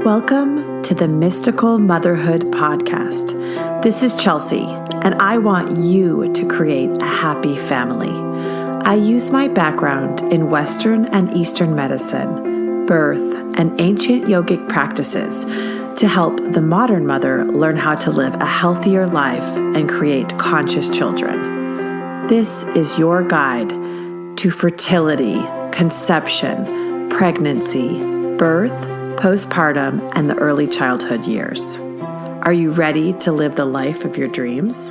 Welcome to the Mystical Motherhood podcast. This is Chelsea, and I want you to create a happy family. I use my background in Western and Eastern medicine, birth, and ancient yogic practices to help the modern mother learn how to live a healthier life and create conscious children. This is your guide to fertility, conception, pregnancy, birth, postpartum, and the early childhood years. Are you ready to live the life of your dreams?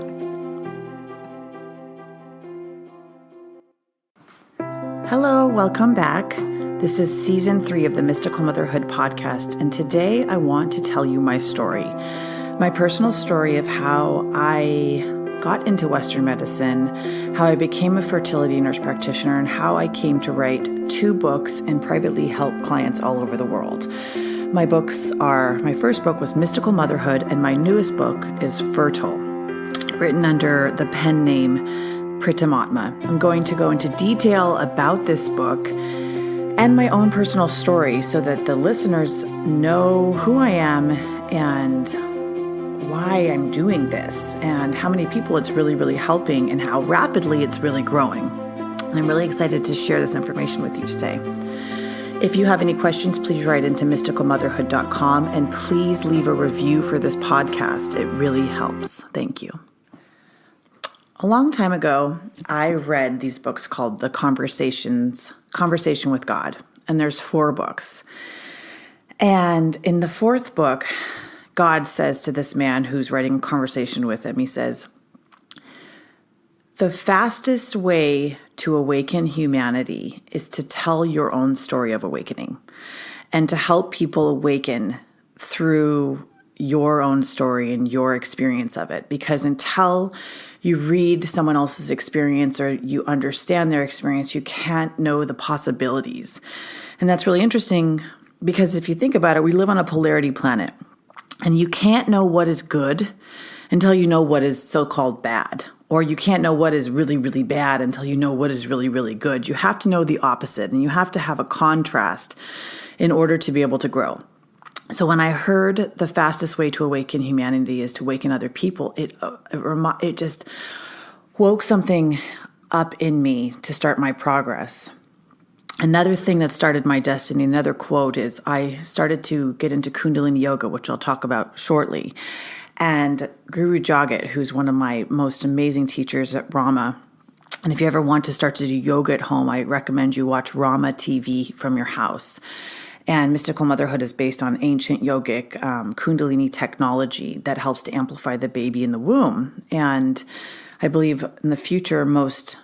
Hello, welcome back. This is season 3 of the Mystical Motherhood podcast, and today I want to tell you my story, my personal story of how I got into Western medicine, how I became a fertility nurse practitioner, and how I came to write 2 books and privately help clients all over the world. My first book was Mystical Motherhood, and my newest book is Fertile, written under the pen name Pritam Atma. I'm going to go into detail about this book and my own personal story so that the listeners know who I am and why I'm doing this and how many people it's really helping and how rapidly it's really growing. And I'm really excited to share this information with you today. If you have any questions, please write into mysticalmotherhood.com and please leave a review for this podcast. It really helps. Thank you. A long time ago, I read these books called Conversation with God, and there's 4 books. And in the 4th book, God says to this man who's writing a conversation with him, he says, "The fastest way to awaken humanity is to tell your own story of awakening and to help people awaken through your own story and your experience of it. Because until you read someone else's experience or you understand their experience, you can't know the possibilities." And that's really interesting because if you think about it, we live on a polarity planet. And you can't know what is good until you know what is so-called bad. Or you can't know what is really bad until you know what is really good. You have to know the opposite, and you have to have a contrast in order to be able to grow. So when I heard the fastest way to awaken humanity is to awaken other people, it just woke something up in me to start my progress. Another thing that started my destiny, another quote is I started to get into Kundalini yoga, which I'll talk about shortly. And Guru Jagat, who's one of my most amazing teachers at Rama. And if you ever want to start to do yoga at home, I recommend you watch Rama TV from your house. And Mystical Motherhood is based on ancient yogic Kundalini technology that helps to amplify the baby in the womb. And I believe in the future, most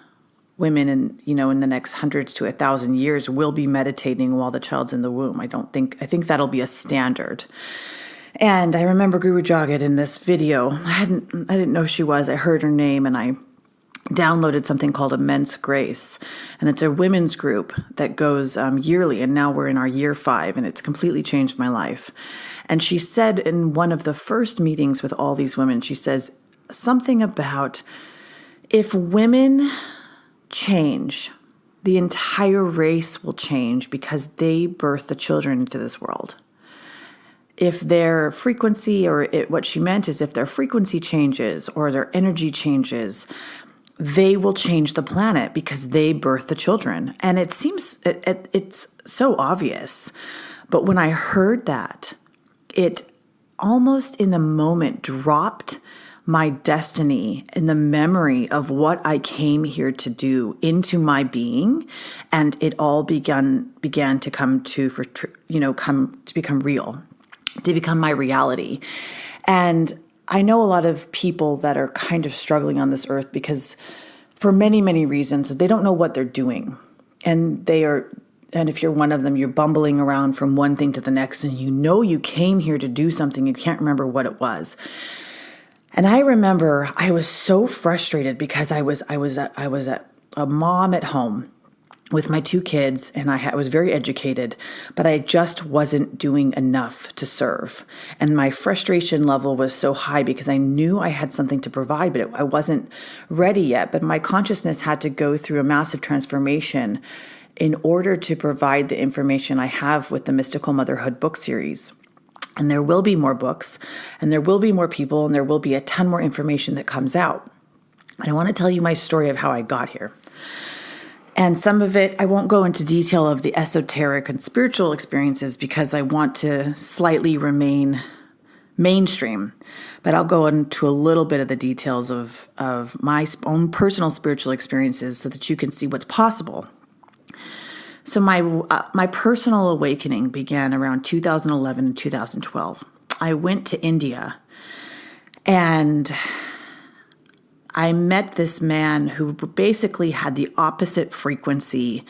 women in the next hundreds to 1,000 years will be meditating while the child's in the womb. I think that'll be a standard. And I remember Guru Jagat in this video. I didn't know she was. I heard her name and I downloaded something called Immense Grace. And it's a women's group that goes yearly. And now we're in our year 5 and it's completely changed my life. And she said in one of the first meetings with all these women, she says something about if women change, the entire race will change because they birth the children into this world. If their frequency, what she meant is if their frequency changes or their energy changes, they will change the planet because they birth the children. And it seems, it's so obvious. But when I heard that, it almost in the moment dropped my destiny and the memory of what I came here to do into my being, and it all began to come to become real, to become my reality. And I know a lot of people that are kind of struggling on this earth because for many reasons they don't know what they're doing, and if you're one of them, you're bumbling around from one thing to the next, and you came here to do something, you can't remember what it was. And I remember I was so frustrated because I was a mom at home with my 2 kids, and I was very educated, but I just wasn't doing enough to serve. And my frustration level was so high because I knew I had something to provide, but I wasn't ready yet. But my consciousness had to go through a massive transformation in order to provide the information I have with the Mystical Motherhood book series. And there will be more books, and there will be more people, and there will be a ton more information that comes out. And I want to tell you my story of how I got here. And some of it, I won't go into detail of the esoteric and spiritual experiences because I want to slightly remain mainstream. But I'll go into a little bit of the details of my own personal spiritual experiences so that you can see what's possible. So my personal awakening began around 2011 and 2012. I went to India and I met this man who basically had the opposite frequency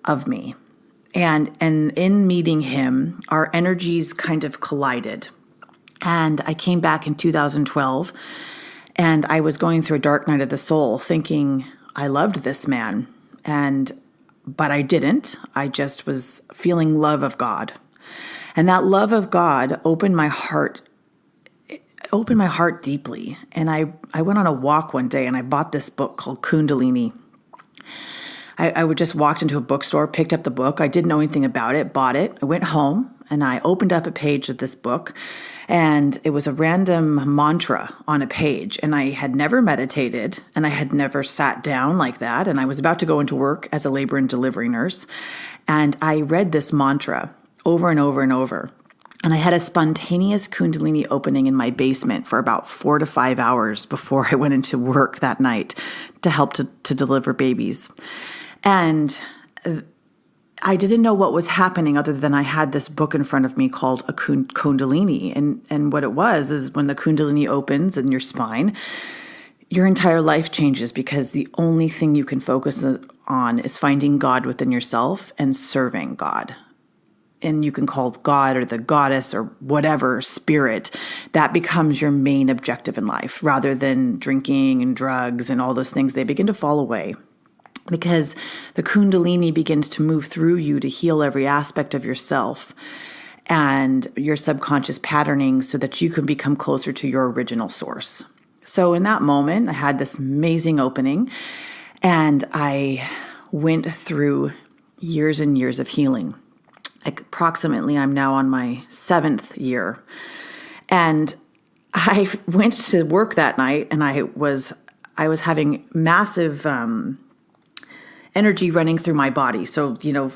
of me. And in meeting him, our energies kind of collided. And I came back in 2012 and I was going through a dark night of the soul thinking I loved this man. But I didn't. I just was feeling love of God. And that love of God opened my heart deeply. And I went on a walk one day and I bought this book called Kundalini. I would just walked into a bookstore, picked up the book. I didn't know anything about it, bought it. I went home and I opened up a page of this book and it was a random mantra on a page. And I had never meditated and I had never sat down like that. And I was about to go into work as a labor and delivery nurse. And I read this mantra over and over and over. And I had a spontaneous Kundalini opening in my basement for about 4 to 5 hours before I went into work that night to help to deliver babies. And I didn't know what was happening other than I had this book in front of me called a Kundalini. And what it was is when the Kundalini opens in your spine, your entire life changes because the only thing you can focus on is finding God within yourself and serving God. And you can call God or the goddess or whatever spirit, that becomes your main objective in life rather than drinking and drugs and all those things. They begin to fall away because the Kundalini begins to move through you to heal every aspect of yourself and your subconscious patterning so that you can become closer to your original source. So in that moment, I had this amazing opening and I went through years and years of healing. Approximately, I'm now on my 7th year. And I went to work that night and I was having massive energy running through my body. So, I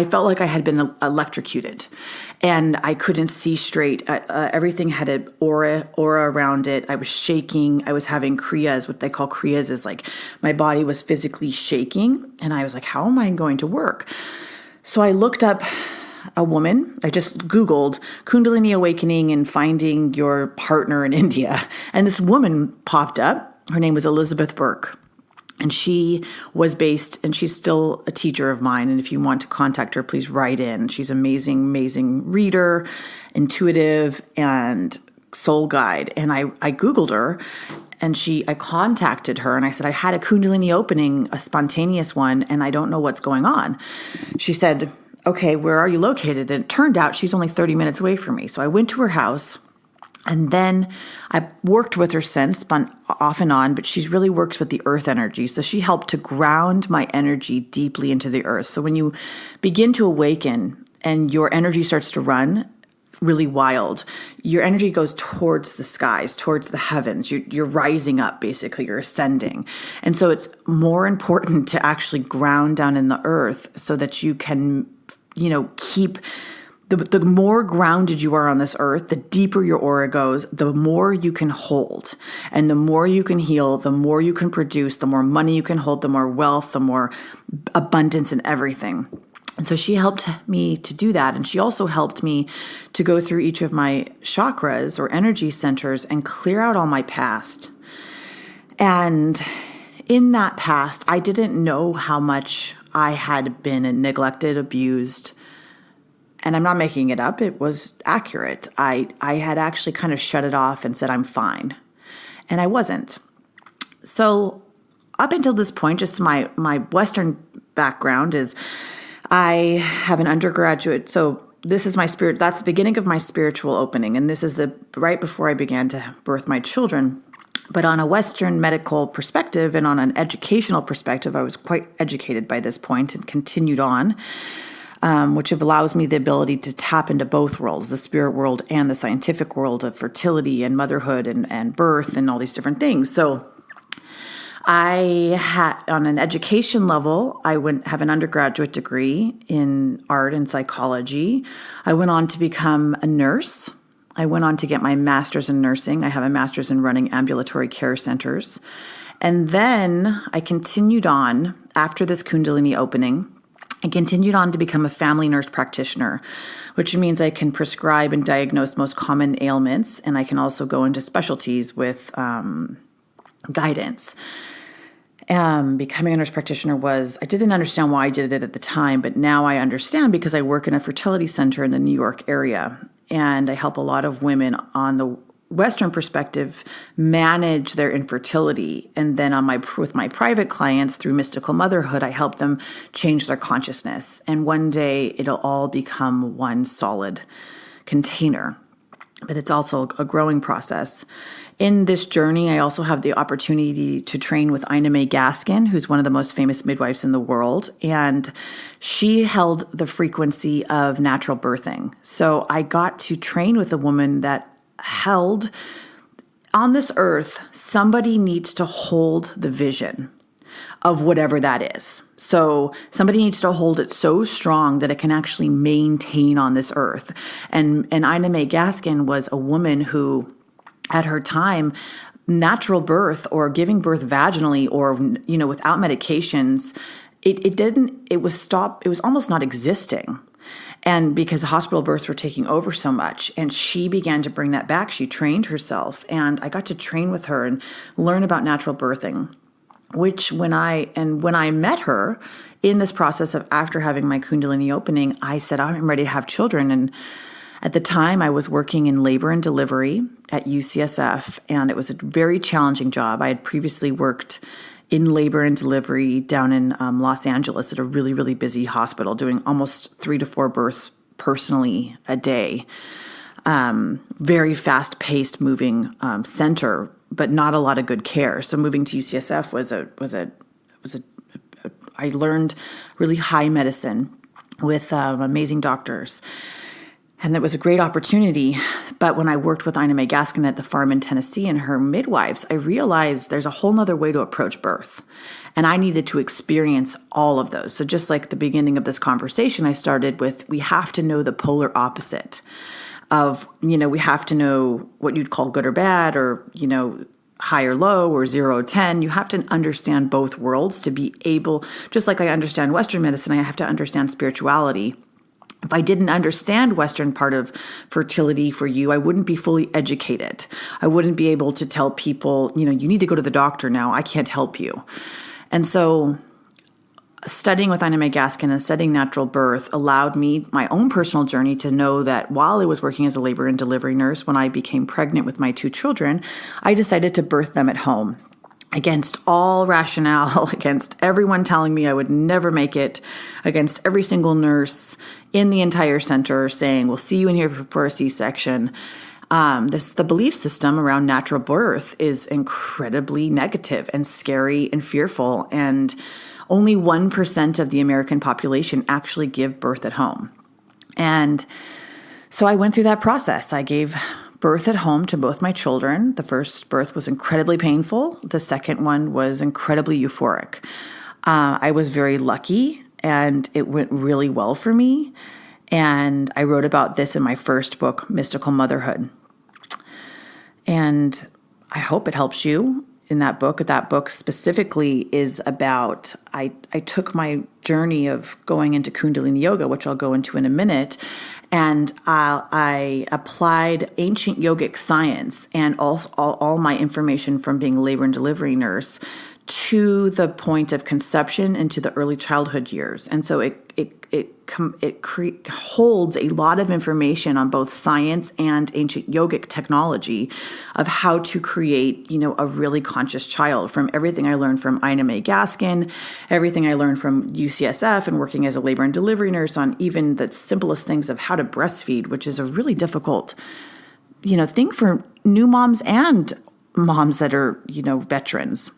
felt like I had been electrocuted and I couldn't see straight. Everything had an aura around it. I was shaking. I was having kriyas. What they call kriyas is like my body was physically shaking. And I was like, how am I going to work? So I looked up a woman. I just Googled Kundalini Awakening and finding your partner in India. And this woman popped up. Her name was Elizabeth Burke. And she was based, and she's still a teacher of mine. And if you want to contact her, please write in. She's an amazing, amazing reader, intuitive, and soul guide. And I Googled her. And I contacted her and I said, I had a Kundalini opening, a spontaneous one, and I don't know what's going on. She said, okay, where are you located? And it turned out she's only 30 minutes away from me. So I went to her house and then I worked with her since, off and on, but she really works with the earth energy. So she helped to ground my energy deeply into the earth. So when you begin to awaken and your energy starts to run, really wild, your energy goes towards the skies, towards the heavens. You're rising up, basically, you're ascending. And so it's more important to actually ground down in the earth so that you can, keep the more grounded you are on this earth, the deeper your aura goes, the more you can hold. And the more you can heal, the more you can produce, the more money you can hold, the more wealth, the more abundance in everything. And so she helped me to do that. And she also helped me to go through each of my chakras or energy centers and clear out all my past. And in that past, I didn't know how much I had been neglected, abused. And I'm not making it up. It was accurate. I had actually kind of shut it off and said, I'm fine. And I wasn't. So up until this point, just my Western background is I have an undergraduate, so this is my spirit. That's the beginning of my spiritual opening, and this is right before I began to birth my children. But on a Western medical perspective and on an educational perspective, I was quite educated by this point and continued on. which allows me the ability to tap into both worlds, the spirit world and the scientific world of fertility and motherhood and birth and all these different things. So I had, on an education level, I would have an undergraduate degree in art and psychology. I went on to become a nurse. I went on to get my master's in nursing. I have a master's in running ambulatory care centers. And then I continued on after this Kundalini opening. I continued on to become a family nurse practitioner, which means I can prescribe and diagnose most common ailments, and I can also go into specialties with guidance. Becoming a nurse practitioner I didn't understand why I did it at the time, but now I understand because I work in a fertility center in the New York area, and I help a lot of women on the Western perspective manage their infertility. And then with my private clients through Mystical Motherhood, I help them change their consciousness. And one day it'll all become one solid container. But it's also a growing process. In this journey, I also have the opportunity to train with Ina May Gaskin, who's one of the most famous midwives in the world. And she held the frequency of natural birthing. So I got to train with a woman that held on this earth, somebody needs to hold the vision of whatever that is. So somebody needs to hold it so strong that it can actually maintain on this earth. And Ina May Gaskin was a woman who, at her time, natural birth or giving birth vaginally or, without medications, it was almost not existing. And because hospital births were taking over so much, and she began to bring that back. She trained herself, and I got to train with her and learn about natural birthing, which when I met her in this process of after having my Kundalini opening, I said, I'm ready to have children. And at the time I was working in labor and delivery at UCSF, and it was a very challenging job. I had previously worked in labor and delivery down in Los Angeles at a really, really busy hospital, doing almost 3 to 4 births personally a day. Very fast-paced moving center, but not a lot of good care. So moving to UCSF I learned really high medicine with amazing doctors. And that was a great opportunity. But when I worked with Ina May Gaskin at the farm in Tennessee and her midwives, I realized there's a whole nother way to approach birth. And I needed to experience all of those. So just like the beginning of this conversation, I started with, we have to know the polar opposite of, we have to know what you'd call good or bad, or, high or low, or 0 or 10. You have to understand both worlds to be able, just like I understand Western medicine, I have to understand spirituality. If I didn't understand Western part of fertility for you, I wouldn't be fully educated. I wouldn't be able to tell people, you need to go to the doctor now. I can't help you. And so studying with Ina May Gaskin and studying natural birth allowed me my own personal journey to know that while I was working as a labor and delivery nurse, when I became pregnant with my 2 children, I decided to birth them at home. Against all rationale, against everyone telling me I would never make it, against every single nurse in the entire center saying, we'll see you in here for a C-section. The belief system around natural birth is incredibly negative and scary and fearful, and only 1% of the American population actually give birth at home. And so I went through that process. I gave birth at home to both my children. The first birth was incredibly painful. The second one was incredibly euphoric. I was very lucky, and it went really well for me. And I wrote about this in my first book, Mystical Motherhood. And I hope it helps you in that book. That book specifically is about, I took my journey of going into Kundalini Yoga, which I'll go into in a minute, and I applied ancient yogic science and all my information from being a labor and delivery nurse to the point of conception and to the early childhood years. And so it holds a lot of information on both science and ancient yogic technology of how to create, a really conscious child, from everything I learned from Ina May Gaskin, everything I learned from UCSF and working as a labor and delivery nurse on even the simplest things of how to breastfeed, which is a really difficult, thing for new moms and moms that are, veterans.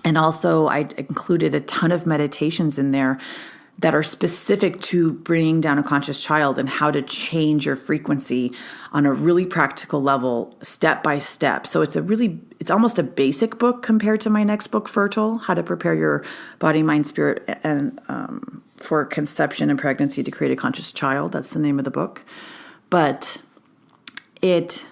And also I included a ton of meditations in there that are specific to bringing down a conscious child and how to change your frequency on a really practical level, step by step. So it's almost a basic book compared to my next book, Fertile, How to Prepare Your Body, Mind, Spirit, and for Conception and Pregnancy to Create a Conscious Child. That's the name of the book. But it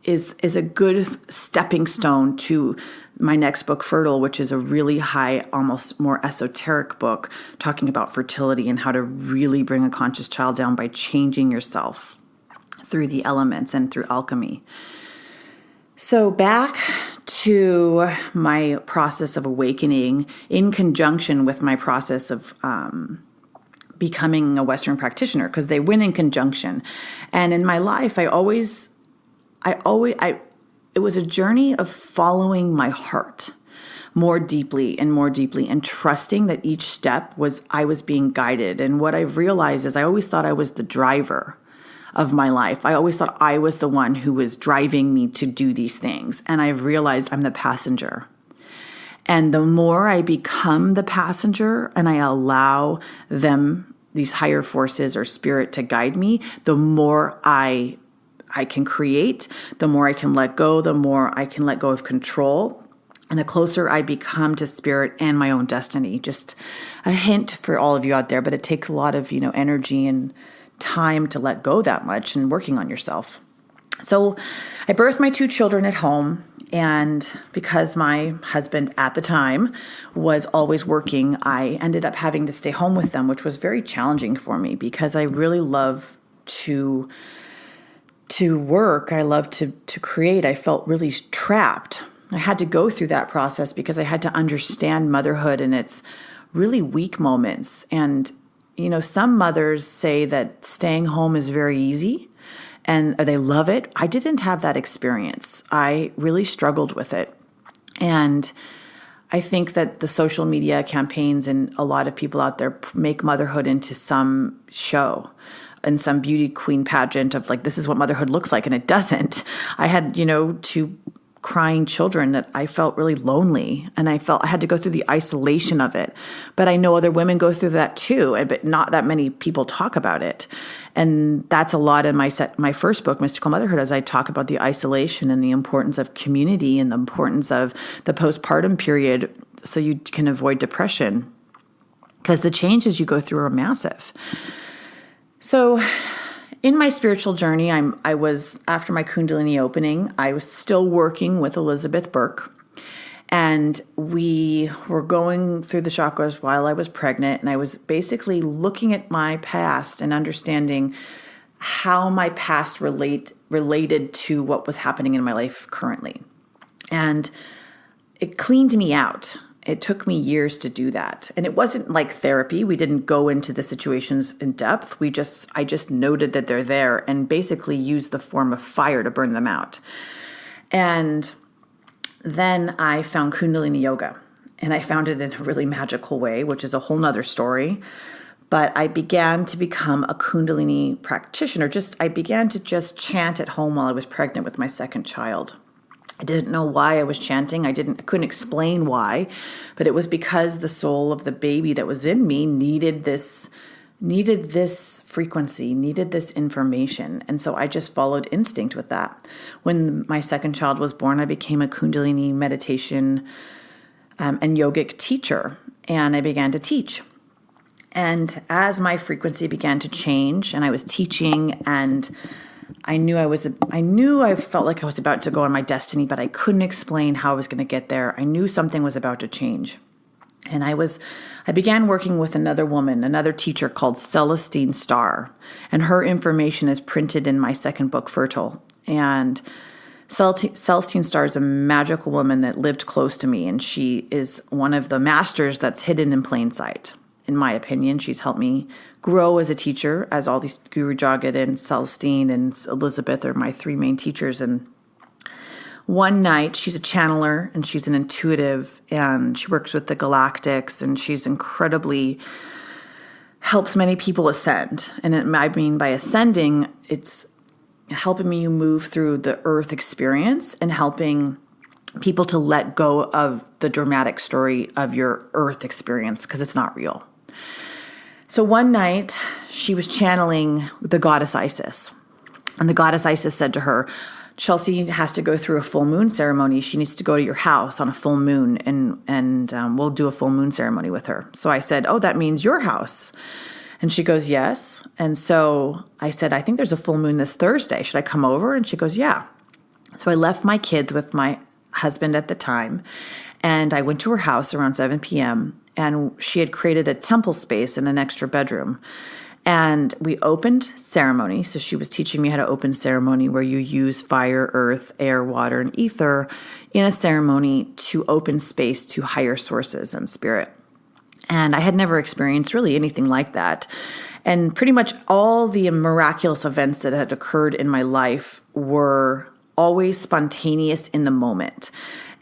is a good stepping stone to my next book, Fertile, which is a really high, almost more esoteric book talking about fertility and how to really bring a conscious child down by changing yourself through the elements and through alchemy. So back to my process of awakening in conjunction with my process of becoming a Western practitioner, because they went in conjunction. And in my life, it was a journey of following my heart more deeply and trusting that each step I was being guided. And what I've realized is I always thought I was the driver of my life. I always thought I was the one who was driving me to do these things. And I've realized I'm the passenger. And the more I become the passenger and I allow them, these higher forces or spirit, to guide me, the more I can create, the more I can let go, the more I can let go of control, and the closer I become to spirit and my own destiny. Just a hint for all of you out there, but it takes a lot of, energy and time to let go that much and working on yourself. So I birthed my 2 children at home, and because my husband at the time was always working, I ended up having to stay home with them, which was very challenging for me because I really love to work. I love to create. I felt really trapped. I had to go through that process because I had to understand motherhood and its really weak moments. And, some mothers say that staying home is very easy and they love it. I didn't have that experience. I really struggled with it. And I think that the social media campaigns and a lot of people out there make motherhood into some show and some beauty queen pageant of like, this is what motherhood looks like. And it doesn't. I had, 2 crying children that I felt really lonely, and I felt I had to go through the isolation of it. But I know other women go through that too, but not that many people talk about it. And that's a lot in my first book, Mystical Motherhood, as I talk about the isolation and the importance of community and the importance of the postpartum period so you can avoid depression, because the changes you go through are massive. So in my spiritual journey, I was, after my Kundalini opening, I was still working with Elizabeth Burke, and we were going through the chakras while I was pregnant, and I was basically looking at my past and understanding how my past related to what was happening in my life currently. And it cleaned me out. It took me years to do that. And it wasn't like therapy. We didn't go into the situations in depth. I just noted that they're there and basically used the form of fire to burn them out. And then I found Kundalini Yoga, and I found it in a really magical way, which is a whole nother story. But I began to become a Kundalini practitioner. I began to just chant at home while I was pregnant with my second child. I didn't know why I was chanting. I couldn't explain why, but it was because the soul of the baby that was in me needed this frequency, needed this information. And so I just followed instinct with that. When my second child was born, I became a Kundalini meditation and yogic teacher, and I began to teach. And as my frequency began to change and I was teaching, and I felt like I was about to go on my destiny, but I couldn't explain how I was going to get there. I knew something was about to change. And I began working with another teacher called Celestine Starr. And her information is printed in my second book, Fertile. And Celestine Starr is a magical woman that lived close to me. And she is one of the masters that's hidden in plain sight. In my opinion, she's helped me grow as a teacher, as all these Guru Jagat and Celestine and Elizabeth are my 3 main teachers. And one night, she's a channeler and she's an intuitive, and she works with the galactics, and she's helps many people ascend. And I mean by ascending, it's helping you move through the earth experience and helping people to let go of the dramatic story of your earth experience, because it's not real. So one night she was channeling the goddess Isis, and the goddess Isis said to her, Chelsea has to go through a full moon ceremony. She needs to go to your house on a full moon, and we'll do a full moon ceremony with her. So I said, oh, that means your house. And she goes, yes. And so I said, I think there's a full moon this Thursday. Should I come over? And she goes, yeah. So I left my kids with my husband at the time, and I went to her house around 7 p.m., and she had created a temple space in an extra bedroom. And we opened ceremony. So she was teaching me how to open ceremony, where you use fire, earth, air, water, and ether in a ceremony to open space to higher sources and spirit. And I had never experienced really anything like that. And pretty much all the miraculous events that had occurred in my life were always spontaneous in the moment.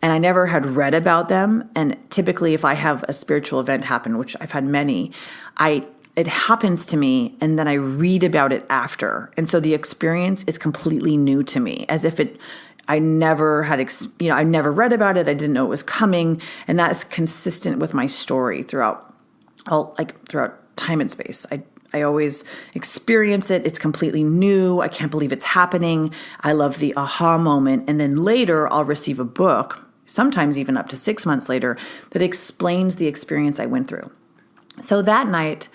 And I never had read about them. And typically if I have a spiritual event happen, which I've had many, it happens to me and then I read about it after. And so the experience is completely new to me, as if I never had, I never read about it. I didn't know it was coming. And that's consistent with my story throughout time and space. I always experience it. It's completely new. I can't believe it's happening. I love the aha moment. And then later I'll receive a book, sometimes even up to 6 months later, that explains the experience I went through. So that night,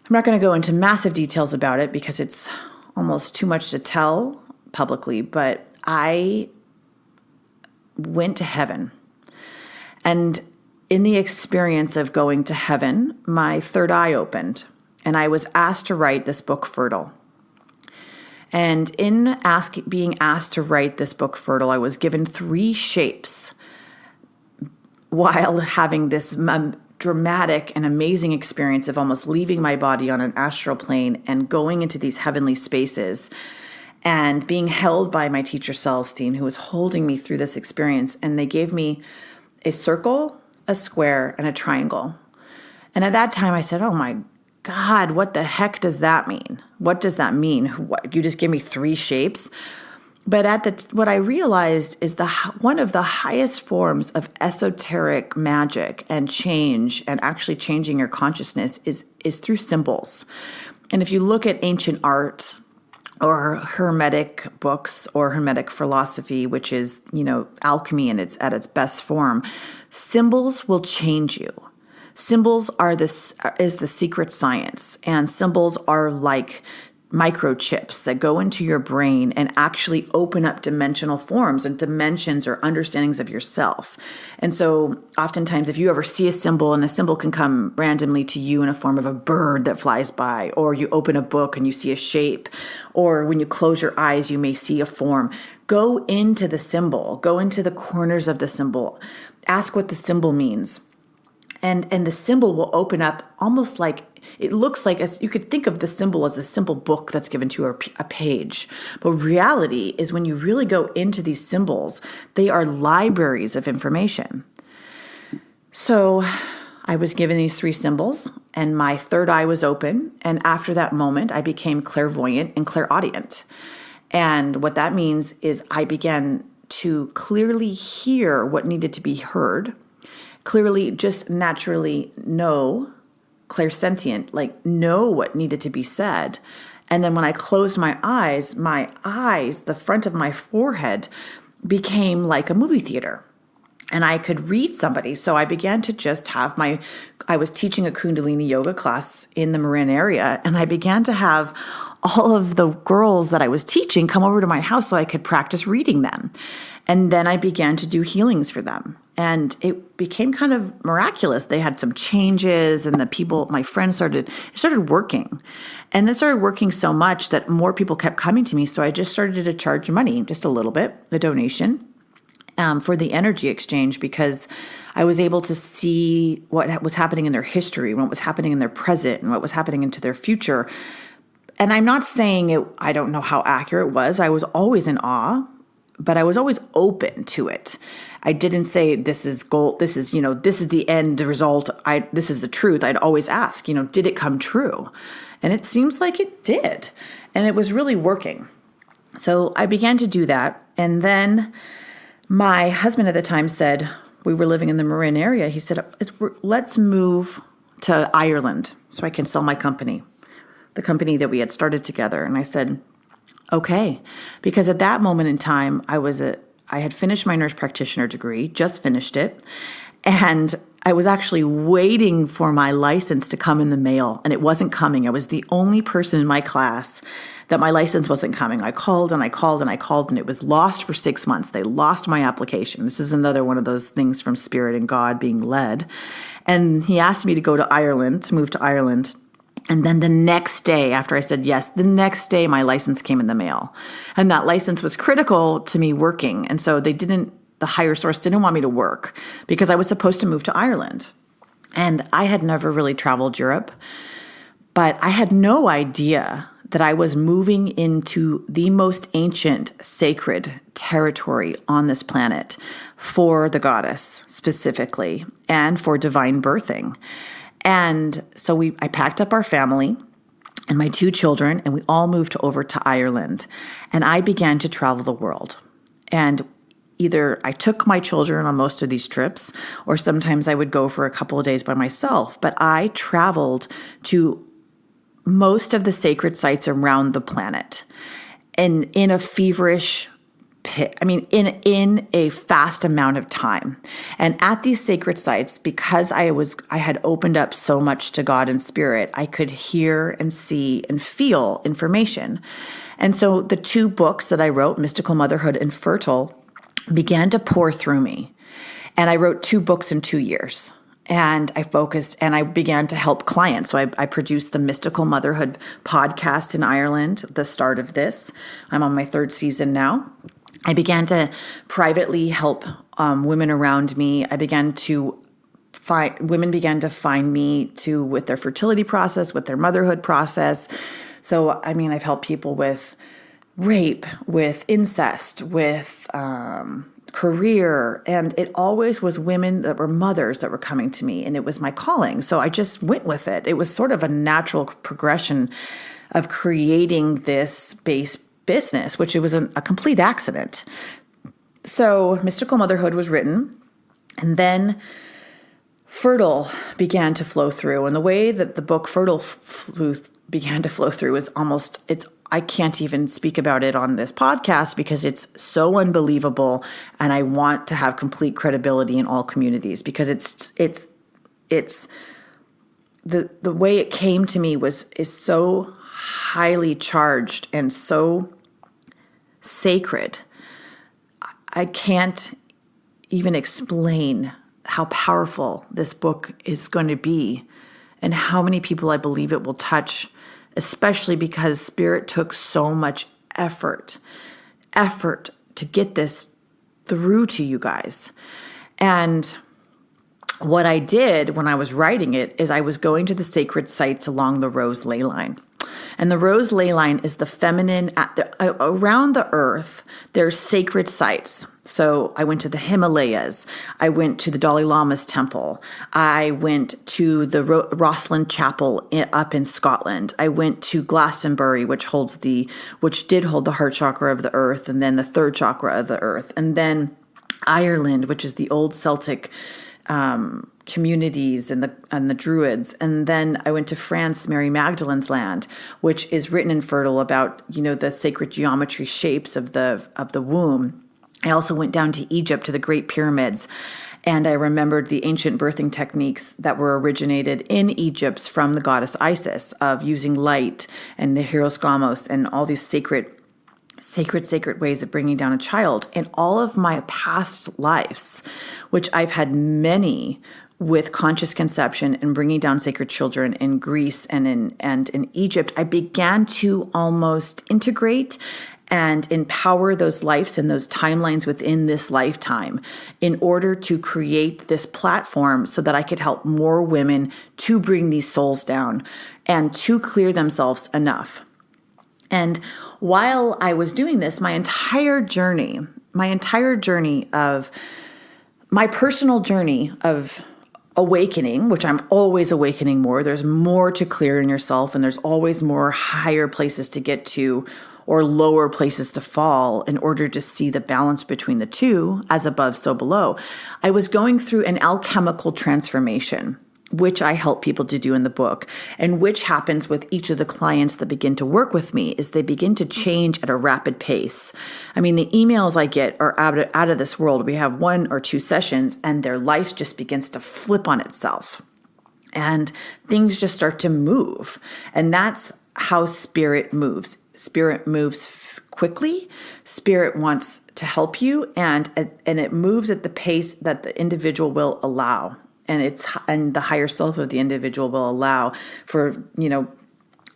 I'm not going to go into massive details about it because it's almost too much to tell publicly, but I went to heaven. And in the experience of going to heaven, my third eye opened, and I was asked to write this book, Fertile. And in being asked to write this book, Fertile, I was given 3 shapes while having this dramatic and amazing experience of almost leaving my body on an astral plane and going into these heavenly spaces and being held by my teacher, Celestine, who was holding me through this experience. And they gave me a circle, a square, and a triangle. And at that time I said, oh my God, what the heck does that mean? What does that mean? What, you just gave me 3 shapes? But what I realized is one of the highest forms of esoteric magic and change, and actually changing your consciousness, is through symbols. And if you look at ancient art or Hermetic books or Hermetic philosophy, which is, alchemy at its best form, symbols will change you. Symbols is the secret science, and symbols are like microchips that go into your brain and actually open up dimensional forms and dimensions or understandings of yourself. And so oftentimes if you ever see a symbol, and a symbol can come randomly to you in a form of a bird that flies by, or you open a book and you see a shape, or when you close your eyes, you may see a form. Go into the symbol, go into the corners of the symbol, ask what the symbol means. And the symbol will open up almost like, it looks like, as you could think of the symbol as a simple book that's given to a page. But reality is, when you really go into these symbols, they are libraries of information. So I was given these 3 symbols, and my third eye was open. And after that moment, I became clairvoyant and clairaudient. And what that means is I began to clearly hear what needed to be heard, clearly just naturally know, clairsentient, know what needed to be said. And then when I closed my eyes, the front of my forehead became like a movie theater. And I could read somebody. So I began to just have I was teaching a Kundalini yoga class in the Marin area, and I began to have all of the girls that I was teaching come over to my house so I could practice reading them. And then I began to do healings for them. And it became kind of miraculous. They had some changes, and my friends started working. And then started working so much that more people kept coming to me. So I just started to charge money, just a little bit, a donation, for the energy exchange, because I was able to see what was happening in their history, what was happening in their present, and what was happening into their future. And I'm not saying I don't know how accurate it was. I was always in awe, but I was always open to it. I didn't say this is gold. This is the end result. This is the truth. I'd always ask, did it come true? And it seems like it did. And it was really working. So I began to do that. And then my husband at the time said, we were living in the Marin area. He said, let's move to Ireland so I can sell my company, the company that we had started together. And I said, okay, because at that moment in time, I had finished my nurse practitioner degree, just finished it, and I was actually waiting for my license to come in the mail, and it wasn't coming. I was the only person in my class that my license wasn't coming. I called and I called and I called, and it was lost for 6 months. They lost my application. This is another one of those things from Spirit and God being led. And he asked me to go to Ireland, to move to Ireland. And then the next day, after I said yes, the next day my license came in the mail. And that license was critical to me working. And so the higher source didn't want me to work because I was supposed to move to Ireland. And I had never really traveled Europe, but I had no idea that I was moving into the most ancient sacred territory on this planet for the goddess specifically and for divine birthing. And so I packed up our family and my 2 children, and we all moved over to Ireland. And I began to travel the world. And either I took my children on most of these trips, or sometimes I would go for a couple of days by myself. But I traveled to most of the sacred sites around the planet, and in a feverish in a fast amount of time. And at these sacred sites, because I had opened up so much to God and Spirit, I could hear and see and feel information. And so the 2 books that I wrote, Mystical Motherhood and Fertile, began to pour through me. And I wrote 2 books in 2 years. And I focused and I began to help clients. So I produced the Mystical Motherhood podcast in Ireland, the start of this. I'm on my 3rd season now. I began to privately help women around me. Women began to find me with their fertility process, with their motherhood process. So, I've helped people with rape, with incest, with career. And it always was women that were mothers that were coming to me, and it was my calling. So I just went with it. It was sort of a natural progression of creating this business, which it was a complete accident. So Mystical Motherhood was written, and then Fertile began to flow through. And the way that the book Fertile began to flow through is I can't even speak about it on this podcast because it's so unbelievable, and I want to have complete credibility in all communities because it's the way it came to me is so highly charged and so sacred. I can't even explain how powerful this book is going to be and how many people I believe it will touch, especially because Spirit took so much effort to get this through to you guys. And what I did when I was writing it is I was going to the sacred sites along the Rose Ley Line. And the Rose Ley Line is the feminine, around the earth, there's sacred sites. So I went to the Himalayas. I went to the Dalai Lama's temple. I went to the Rosslyn Chapel up in Scotland. I went to Glastonbury, which did hold the heart chakra of the earth, and then the 3rd chakra of the earth. And then Ireland, which is the old Celtic communities and the Druids. And then I went to France, Mary Magdalene's land, which is written in Fertile about, the sacred geometry shapes of the womb. I also went down to Egypt to the Great Pyramids, and I remembered the ancient birthing techniques that were originated in Egypt from the goddess Isis of using light and the hieroskamos and all these sacred ways of bringing down a child. In all of my past lives, which I've had many with conscious conception and bringing down sacred children in Greece and in Egypt, I began to almost integrate and empower those lives and those timelines within this lifetime in order to create this platform so that I could help more women to bring these souls down and to clear themselves enough. And while I was doing this, my entire journey of my personal journey of awakening, which I'm always awakening more. There's more to clear in yourself, and there's always more higher places to get to or lower places to fall in order to see the balance between the two, as above, so below. I was going through an alchemical transformation, which I help people to do in the book, and which happens with each of the clients that begin to work with me, is they begin to change at a rapid pace. I mean, the emails I get are out of this world. We have 1 or 2 sessions and their life just begins to flip on itself and things just start to move. And that's how spirit moves. Spirit moves quickly. Spirit wants to help you, and it moves at the pace that the individual will allow. And the higher self of the individual will allow for,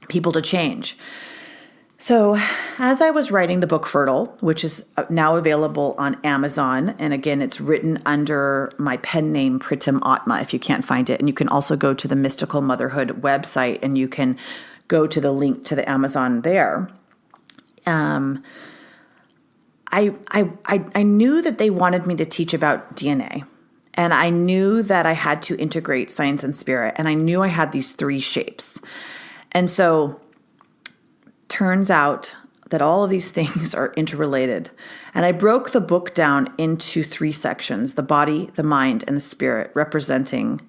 people to change. So as I was writing the book Fertile, which is now available on Amazon, and again, it's written under my pen name, Pritam Atma, if you can't find it. And you can also go to the Mystical Motherhood website and you can go to the link to the Amazon there. I knew that they wanted me to teach about DNA. And I knew that I had to integrate science and spirit. And I knew I had these 3 shapes. And so turns out that all of these things are interrelated. And I broke the book down into 3 sections: the body, the mind, and the spirit, representing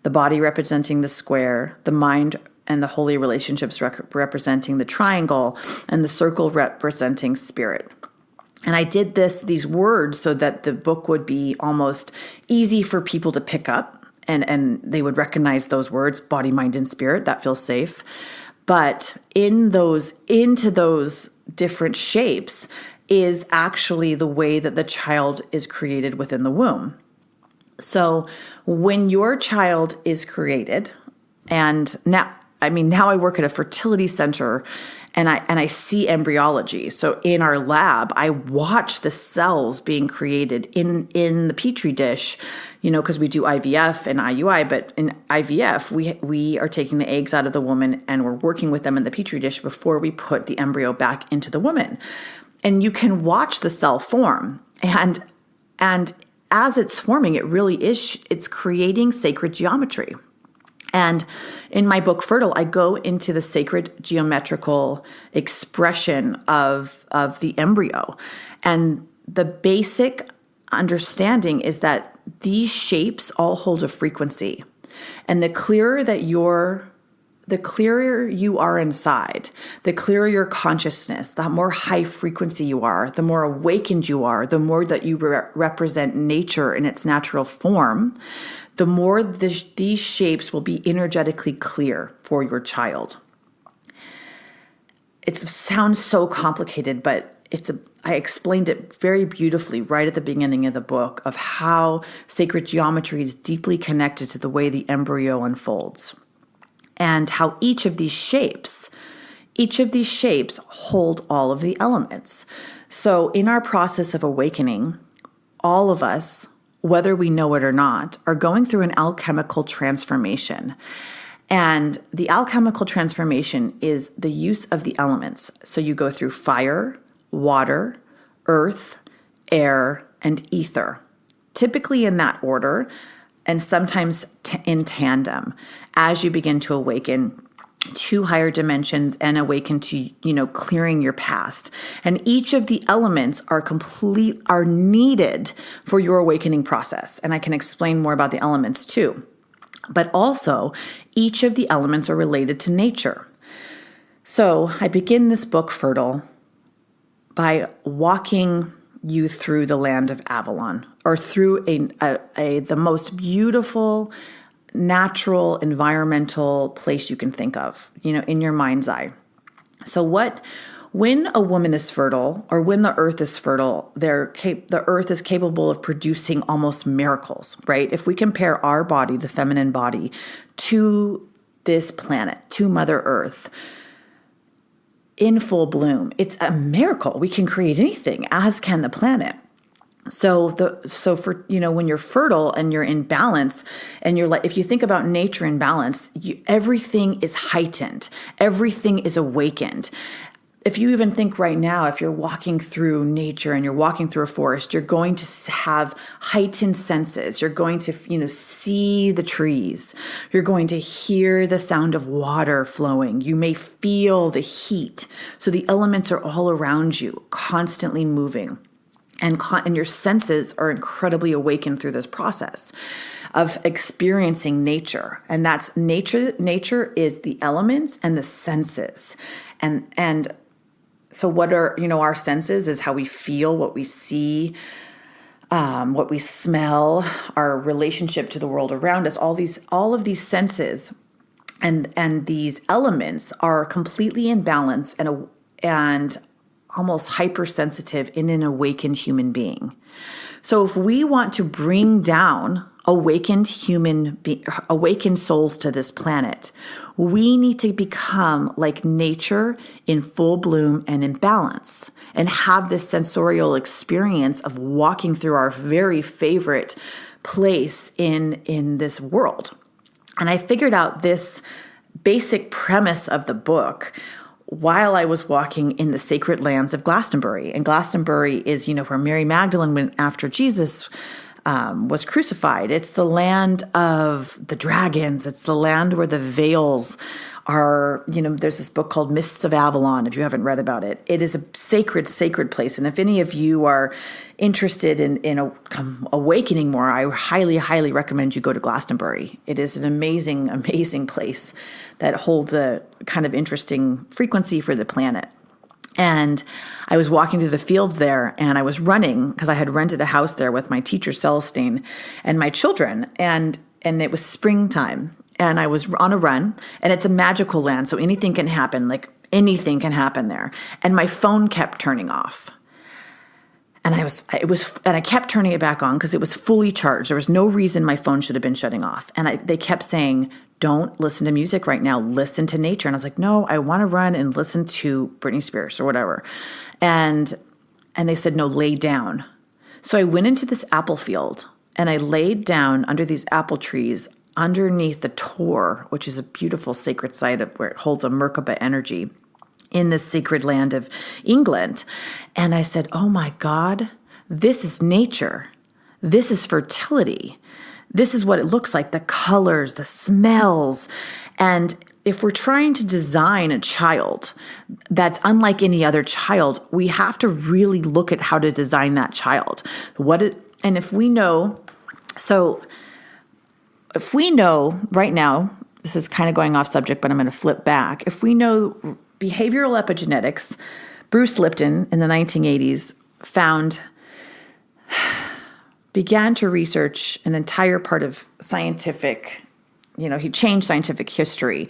the body representing the square, the mind and the holy relationships representing the triangle, and the circle representing spirit. And I did these words so that the book would be almost easy for people to pick up, and they would recognize those words, body, mind, and spirit. That feels safe. But into those different shapes is actually the way that the child is created within the womb. So when your child is created, and now I work at a fertility center, and I see embryology. So in our lab, I watch the cells being created in the petri dish, because we do IVF and IUI. But in IVF, we are taking the eggs out of the woman and we're working with them in the petri dish before we put the embryo back into the woman. And you can watch the cell form, and as it's forming, it's creating sacred geometry. And in my book, Fertile, I go into the sacred geometrical expression of the embryo. And the basic understanding is that these shapes all hold a frequency. And the clearer you are inside, the clearer your consciousness, the more high frequency you are, the more awakened you are, the more that you represent nature in its natural form, the more these shapes will be energetically clear for your child. It sounds so complicated, but I explained it very beautifully right at the beginning of the book of how sacred geometry is deeply connected to the way the embryo unfolds, and how each of these shapes hold all of the elements. So in our process of awakening, all of us, whether we know it or not, are going through an alchemical transformation. And the alchemical transformation is the use of the elements. So you go through fire, water, earth, air, and ether, typically in that order, and sometimes in tandem, as you begin to awaken to higher dimensions and awaken to, clearing your past. And each of the elements are needed for your awakening process. And I can explain more about the elements too. But also, each of the elements are related to nature. So I begin this book, Fertile, by walking you through the land of Avalon, or through the most beautiful, natural, environmental place you can think of, in your mind's eye. So when a woman is fertile, or when the earth is fertile, the earth is capable of producing almost miracles, right? If we compare our body, the feminine body, to this planet, to Mother Earth, in full bloom, it's a miracle. We can create anything, as can the planet. So for when you're fertile and you're in balance, and if you think about nature in balance, everything is heightened, everything is awakened. If you even think right now, if you're walking through nature and you're walking through a forest, you're going to have heightened senses. You're going to, see the trees. You're going to hear the sound of water flowing. You may feel the heat. So the elements are all around you, constantly moving. and your senses are incredibly awakened through this process of experiencing nature. And that's nature. Nature is the elements and the senses. And so what are, our senses is how we feel, what we see, what we smell, our relationship to the world around us. All of these senses and these elements are completely in balance and almost hypersensitive in an awakened human being. So if we want to bring down awakened souls to this planet, we need to become like nature in full bloom and in balance, and have this sensorial experience of walking through our very favorite place in this world. And I figured out this basic premise of the book while I was walking in the sacred lands of Glastonbury. And Glastonbury is, where Mary Magdalene went after Jesus was crucified. It's the land of the dragons. It's the land where the veils are, there's this book called Mists of Avalon, if you haven't read about it. It is a sacred, sacred place. And if any of you are interested in awakening more, I highly, highly recommend you go to Glastonbury. It is an amazing, amazing place that holds a kind of interesting frequency for the planet. And I was walking through the fields there, and I was running because I had rented a house there with my teacher, Celestine, and my children. And it was springtime, and I was on a run, and it's a magical land. So anything can happen, like anything can happen there. And my phone kept turning off. And I kept turning it back on because it was fully charged. There was no reason my phone should have been shutting off. And they kept saying, don't listen to music right now. Listen to nature. And I was like, no, I want to run and listen to Britney Spears or whatever. And they said, no, lay down. So I went into this apple field and I laid down under these apple trees underneath the Tor, which is a beautiful sacred site where it holds a Merkaba energy in the sacred land of England. And I said, oh my God, this is nature. This is fertility. This is what it looks like, the colors, the smells. And if we're trying to design a child that's unlike any other child, we have to really look at how to design that child. And if we know right now, this is kind of going off subject, but I'm going to flip back. If we know behavioral epigenetics, Bruce Lipton in the 1980s began to research an entire part of scientific, he changed scientific history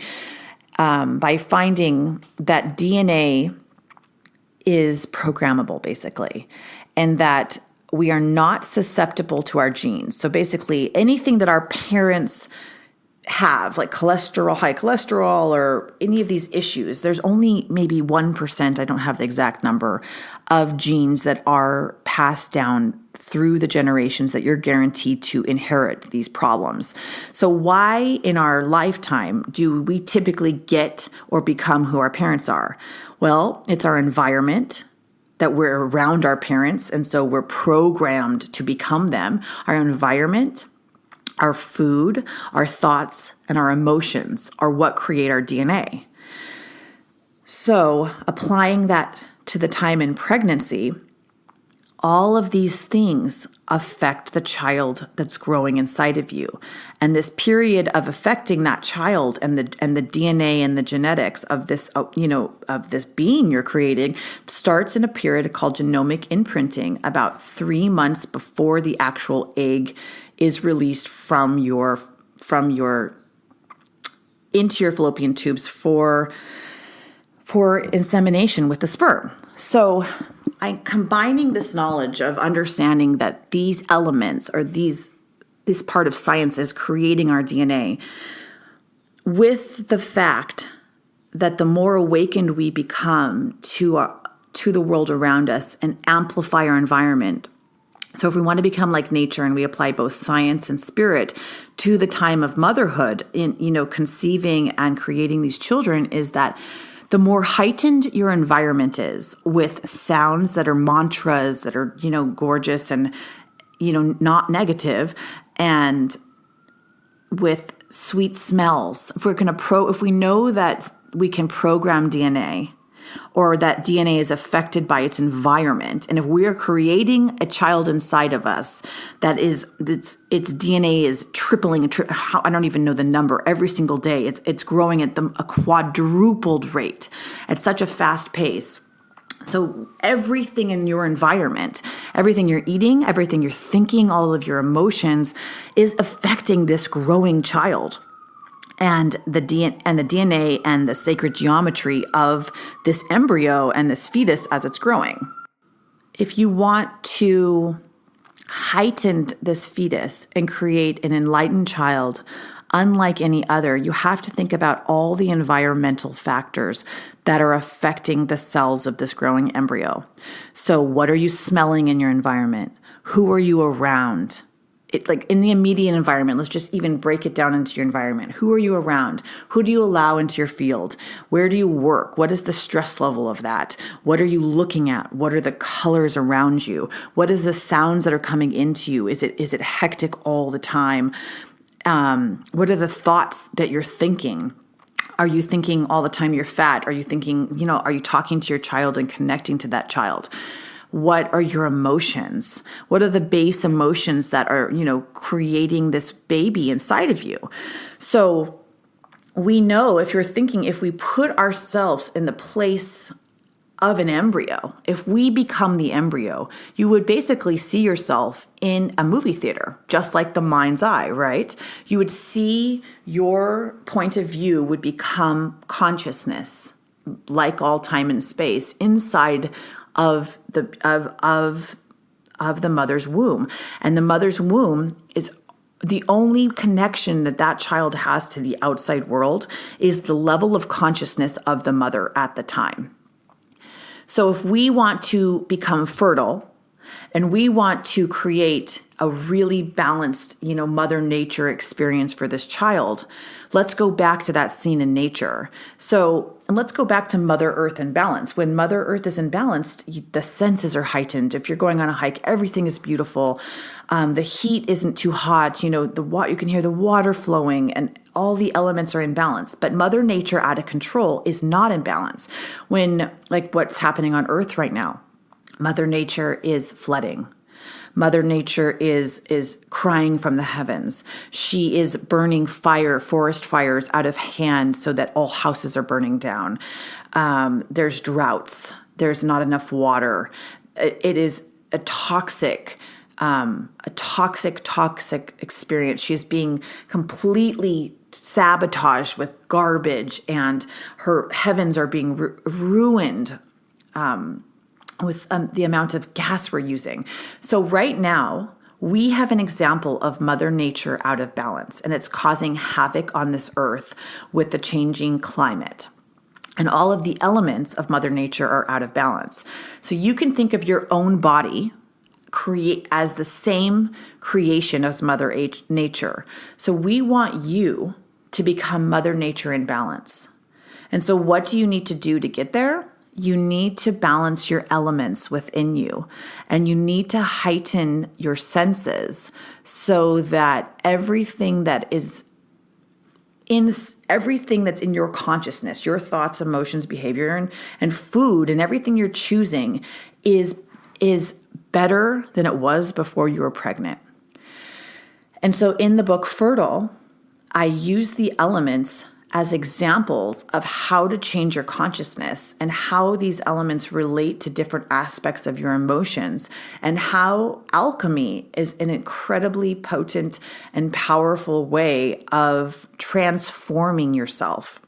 by finding that DNA is programmable, basically, and that we are not susceptible to our genes. So basically anything that our parents have, like cholesterol, high cholesterol, or any of these issues, there's only maybe 1%, I don't have the exact number, of genes that are passed down through the generations that you're guaranteed to inherit these problems. So why in our lifetime do we typically get or become who our parents are? Well, it's our environment, that we're around our parents, and so we're programmed to become them. Our environment, our food, our thoughts, and our emotions are what create our DNA. So applying that to the time in pregnancy, all of these things affect the child that's growing inside of you. And this period of affecting that child and the DNA and the genetics of this, of this being you're creating starts in a period called genomic imprinting, about 3 months before the actual egg is released from your into your fallopian tubes for insemination with the sperm. So I'm combining this knowledge of understanding that these elements or this part of science is creating our DNA with the fact that the more awakened we become to the world around us and amplify our environment. So if we want to become like nature and we apply both science and spirit to the time of motherhood in, conceiving and creating these children, is that the more heightened your environment is with sounds that are mantras that are, gorgeous and, not negative, and with sweet smells. If we know that we can program DNA or that DNA is affected by its environment. And if we are creating a child inside of us its DNA is tripling, I don't even know the number, every single day. It's growing at a quadrupled rate at such a fast pace. So everything in your environment, everything you're eating, everything you're thinking, all of your emotions is affecting this growing child. And the DNA and the sacred geometry of this embryo and this fetus as it's growing. If you want to heighten this fetus and create an enlightened child unlike any other, you have to think about all the environmental factors that are affecting the cells of this growing embryo. So what are you smelling in your environment? Who are you around? It's like in the immediate environment, let's just even break it down into your environment. Who are you around? Who do you allow into your field? Where do you work? What is the stress level of that? What are you looking at? What are the colors around you? What are the sounds that are coming into you? Is it hectic all the time? What are the thoughts that you're thinking? Are you thinking all the time you're fat? Are you thinking, are you talking to your child and connecting to that child? What are your emotions? What are the base emotions that are, creating this baby inside of you? So we know if we put ourselves in the place of an embryo, if we become the embryo, you would basically see yourself in a movie theater, just like the mind's eye, right? You would see your point of view would become consciousness, like all time and space, inside of the mother's womb. And the mother's womb is the only connection that child has to the outside world is the level of consciousness of the mother at the time. So if we want to become fertile and we want to create a really balanced, Mother Nature experience for this child, let's go back to that scene in nature. And let's go back to Mother Earth in balance. When Mother Earth is imbalanced, the senses are heightened. If you're going on a hike, everything is beautiful. The heat isn't too hot. You can hear the water flowing and all the elements are in balance. But Mother Nature out of control is not in balance. When, like what's happening on Earth right now, Mother Nature is flooding. Mother Nature is crying from the heavens. She is burning forest fires out of hand so that all houses are burning down. There's droughts. There's not enough water. It is a toxic experience. She's being completely sabotaged with garbage, and her heavens are being ruined with the amount of gas we're using. So right now, we have an example of Mother Nature out of balance, and it's causing havoc on this earth with the changing climate. And all of the elements of Mother Nature are out of balance. So you can think of your own body as the same creation as Mother Nature. So we want you to become Mother Nature in balance. And so what do you need to do to get there? You need to balance your elements within you, and you need to heighten your senses so that everything that's in your consciousness, your thoughts, emotions, behavior, and food, and everything you're choosing is better than it was before you were pregnant. And so in the book Fertile, I use the elements as examples of how to change your consciousness and how these elements relate to different aspects of your emotions, and how alchemy is an incredibly potent and powerful way of transforming yourself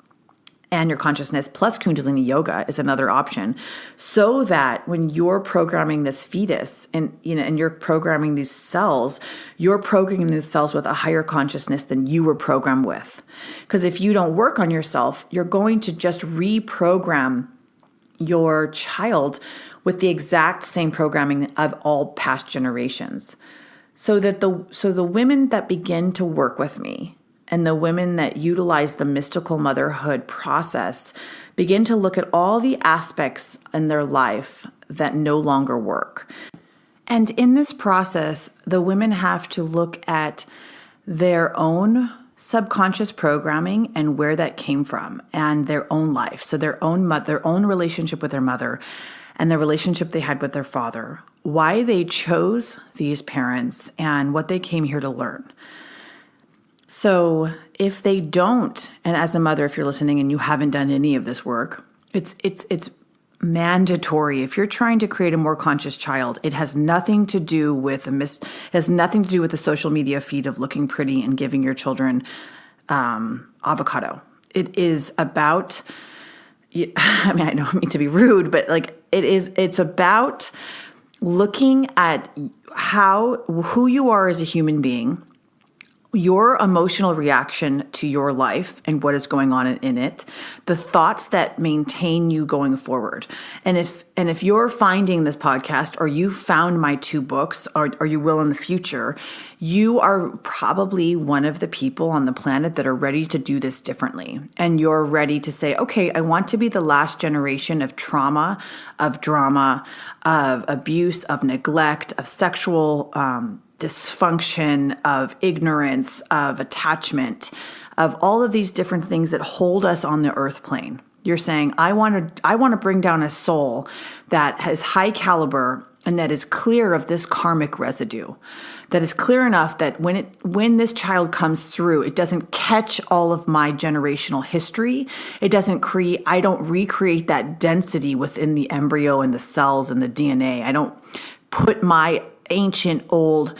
and your consciousness. Plus Kundalini yoga is another option, so that when you're programming this fetus and you're programming these cells, you're programming these cells with a higher consciousness than you were programmed with. Because if you don't work on yourself, you're going to just reprogram your child with the exact same programming of all past generations. So the women that begin to work with me, and the women that utilize the mystical motherhood process, begin to look at all the aspects in their life that no longer work. And in this process, the women have to look at their own subconscious programming and where that came from and their own life. So their own relationship with their mother and the relationship they had with their father, why they chose these parents and what they came here to learn. So if they don't, and as a mother, if you're listening and you haven't done any of this work, it's mandatory. If you're trying to create a more conscious child, it has nothing to do with the social media feed of looking pretty and giving your children avocado. It is about, I don't mean to be rude, but it's about looking at who you are as a human being, your emotional reaction to your life and what is going on in it, the thoughts that maintain you going forward. And if you're finding this podcast, or you found my 2 books, or you will in the future, you are probably one of the people on the planet that are ready to do this differently. And you're ready to say, okay, I want to be the last generation of trauma, of drama, of abuse, of neglect, of sexual dysfunction, of ignorance, of attachment, of all of these different things that hold us on the earth plane. You're saying, I want to bring down a soul that has high caliber and that is clear of this karmic residue, that is clear enough that when this child comes through, it doesn't catch all of my generational history. I don't recreate that density within the embryo and the cells and the DNA. I don't put my ancient, old,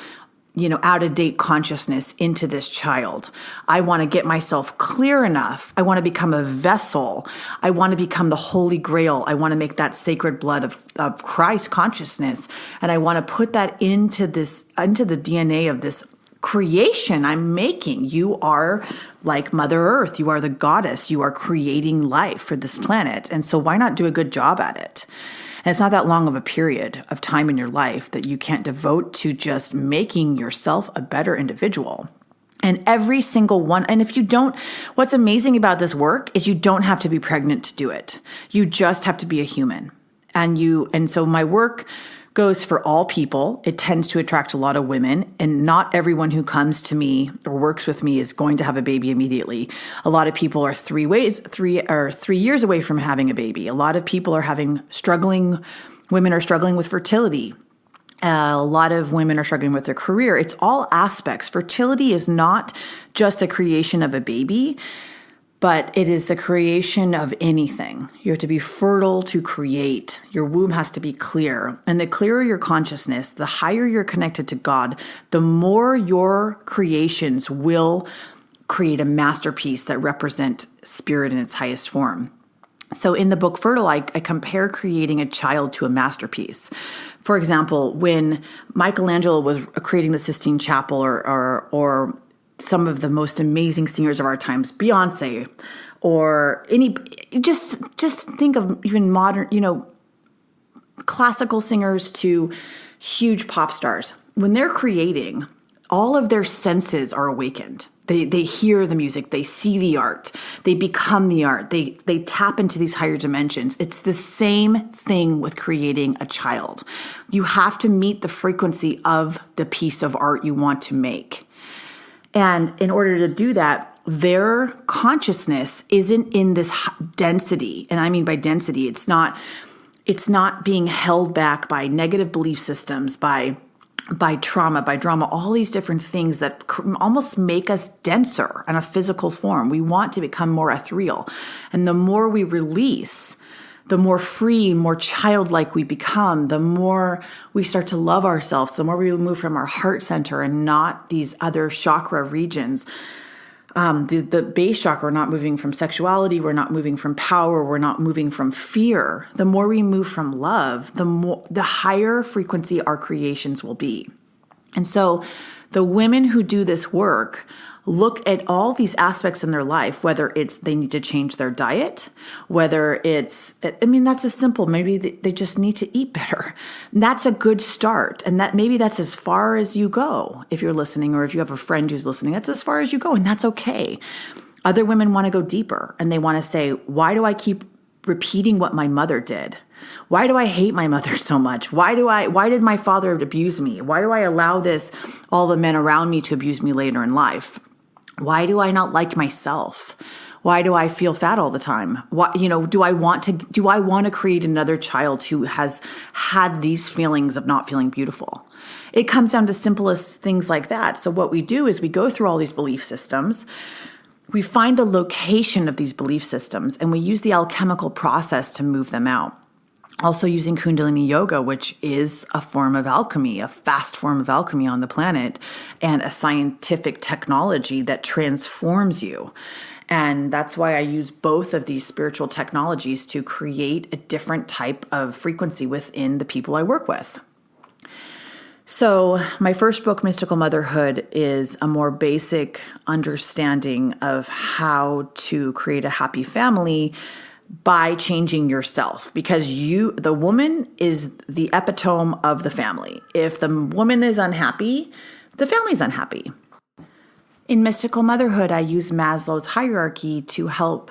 out-of-date consciousness into this child. I want to get myself clear enough. I want to become a vessel. I want to become the Holy Grail. I want to make that sacred blood of Christ consciousness. And I want to put that into the DNA of this creation I'm making. You are like Mother Earth. You are the goddess. You are creating life for this planet. And so why not do a good job at it? And it's not that long of a period of time in your life that you can't devote to just making yourself a better individual. And every single one, and if you don't, what's amazing about this work is you don't have to be pregnant to do it. You just have to be a human. And so my work goes for all people. It tends to attract a lot of women, and not everyone who comes to me or works with me is going to have a baby immediately. A lot of people are 3 years away from having a baby. A lot of people women are struggling with fertility. A lot of women are struggling with their career. It's all aspects. Fertility is not just a creation of a baby, but it is the creation of anything. You have to be fertile to create. Your womb has to be clear. And the clearer your consciousness, the higher you're connected to God, the more your creations will create a masterpiece that represent spirit in its highest form. So in the book Fertile, I compare creating a child to a masterpiece. For example, when Michelangelo was creating the Sistine Chapel, or some of the most amazing singers of our times, Beyonce, or just think of even modern, classical singers to huge pop stars. When they're creating, all of their senses are awakened. They hear the music, they see the art, they become the art, they tap into these higher dimensions. It's the same thing with creating a child. You have to meet the frequency of the piece of art you want to make. And in order to do that, their consciousness isn't in this density. And I mean by density, it's not being held back by negative belief systems, by trauma, by drama, all these different things that almost make us denser in a physical form. We want to become more ethereal. And the more we release, the more free, more childlike we become, the more we start to love ourselves, the more we move from our heart center and not these other chakra regions. The base chakra, we're not moving from sexuality, we're not moving from power, we're not moving from fear. The more we move from love, the higher frequency our creations will be. And so the women who do this work look at all these aspects in their life, whether it's they need to change their diet, whether it's, that's as simple. Maybe they just need to eat better. And that's a good start. And that's as far as you go. If you're listening, or if you have a friend who's listening, that's as far as you go. And that's okay. Other women want to go deeper, and they want to say, why do I keep repeating what my mother did? Why do I hate my mother so much? Why did my father abuse me? Why do I allow all the men around me to abuse me later in life? Why do I not like myself? Why do I feel fat all the time? Do I want to create another child who has had these feelings of not feeling beautiful? It comes down to simplest things like that. So what we do is we go through all these belief systems. We find the location of these belief systems, and we use the alchemical process to move them out. Also using Kundalini Yoga, which is a form of alchemy, a fast form of alchemy on the planet, and a scientific technology that transforms you. And that's why I use both of these spiritual technologies to create a different type of frequency within the people I work with. So my first book, Mystical Motherhood, is a more basic understanding of how to create a happy family by changing yourself, because the woman is the epitome of the family. If the woman is unhappy, the family's unhappy. In Mystical Motherhood, I use Maslow's hierarchy to help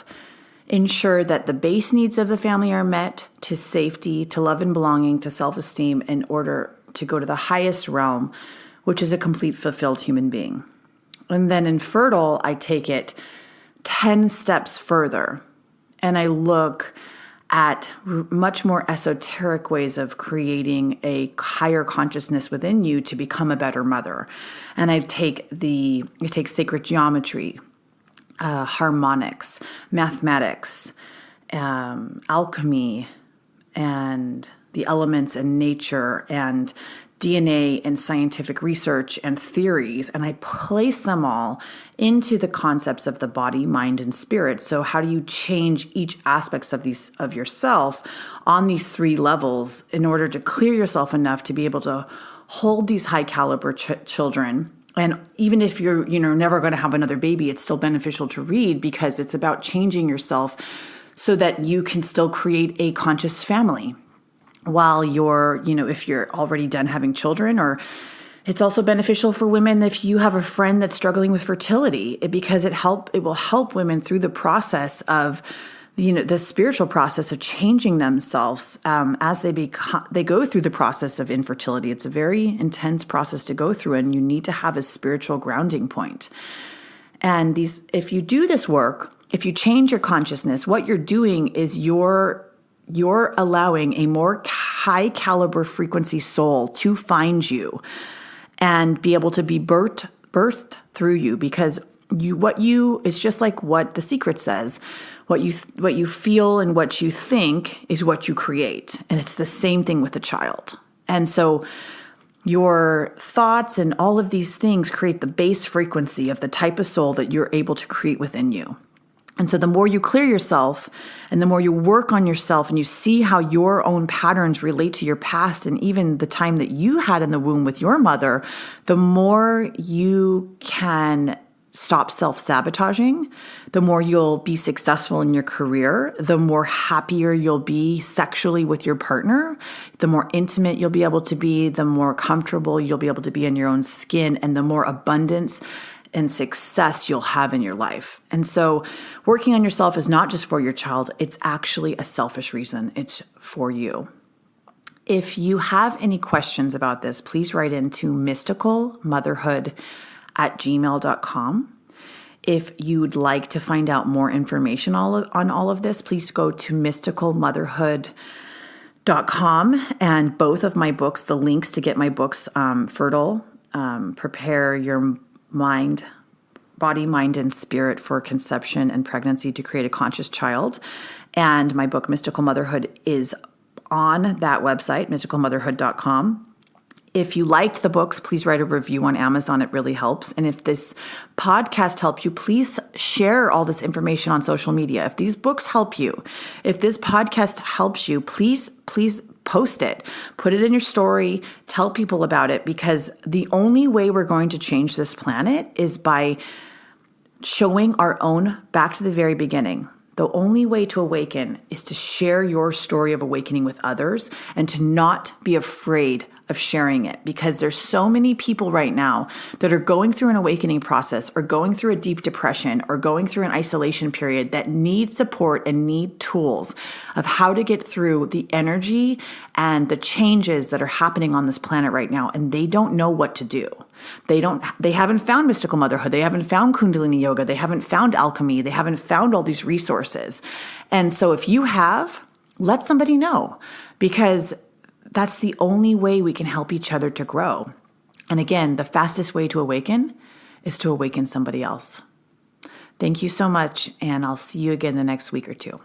ensure that the base needs of the family are met, to safety, to love and belonging, to self-esteem, in order to go to the highest realm, which is a complete fulfilled human being. And then in Fertile, I take it 10 steps further, and I look at much more esoteric ways of creating a higher consciousness within you to become a better mother. And I take sacred geometry, harmonics, mathematics, alchemy, and the elements and nature and DNA and scientific research and theories, and I place them all into the concepts of the body, mind, and spirit. So how do you change each aspects of yourself on these three levels in order to clear yourself enough to be able to hold these high caliber children? And even if you're never going to have another baby, it's still beneficial to read, because it's about changing yourself so that you can still create a conscious family while if you're already done having children. Or it's also beneficial for women if you have a friend that's struggling with fertility, because it will help women through the process of the spiritual process of changing themselves as they go through the process of infertility. It's a very intense process to go through, and you need to have a spiritual grounding point. And if you do this work, if you change your consciousness, what you're doing is you're allowing a more high caliber frequency soul to find you and be able to be birthed through you, because it's just like what The Secret says. What you feel and what you think is what you create. And it's the same thing with a child. And so your thoughts and all of these things create the base frequency of the type of soul that you're able to create within you. And so the more you clear yourself and the more you work on yourself and you see how your own patterns relate to your past and even the time that you had in the womb with your mother, the more you can stop self-sabotaging, the more you'll be successful in your career, the more happier you'll be sexually with your partner, the more intimate you'll be able to be, the more comfortable you'll be able to be in your own skin, and the more abundance and success you'll have in your life. And so working on yourself is not just for your child, it's actually a selfish reason. It's for you. If you have any questions about this, please write into mysticalmotherhood@gmail.com. If you'd like to find out more information on all of this, please go to mysticalmotherhood.com, and both of my books, the links to get my books, Fertile, Prepare Your Body, Mind, and Spirit for Conception and Pregnancy to Create a Conscious Child, and my book, Mystical Motherhood, is on that website, mysticalmotherhood.com. If you liked the books, please write a review on Amazon. It really helps. And if this podcast helped you, please share all this information on social media. If these books help you, if this podcast helps you, please post it. Put it in your story. Tell people about it, because the only way we're going to change this planet is by showing our own, back to the very beginning. The only way to awaken is to share your story of awakening with others and to not be afraid of sharing it, because there's so many people right now that are going through an awakening process or going through a deep depression or going through an isolation period that need support and need tools of how to get through the energy and the changes that are happening on this planet right now. And they don't know what to do. They haven't found mystical motherhood. They haven't found Kundalini yoga. They haven't found alchemy. They haven't found all these resources. And so if you have, let somebody know, because that's the only way we can help each other to grow. And again, the fastest way to awaken is to awaken somebody else. Thank you so much, and I'll see you again the next week or two.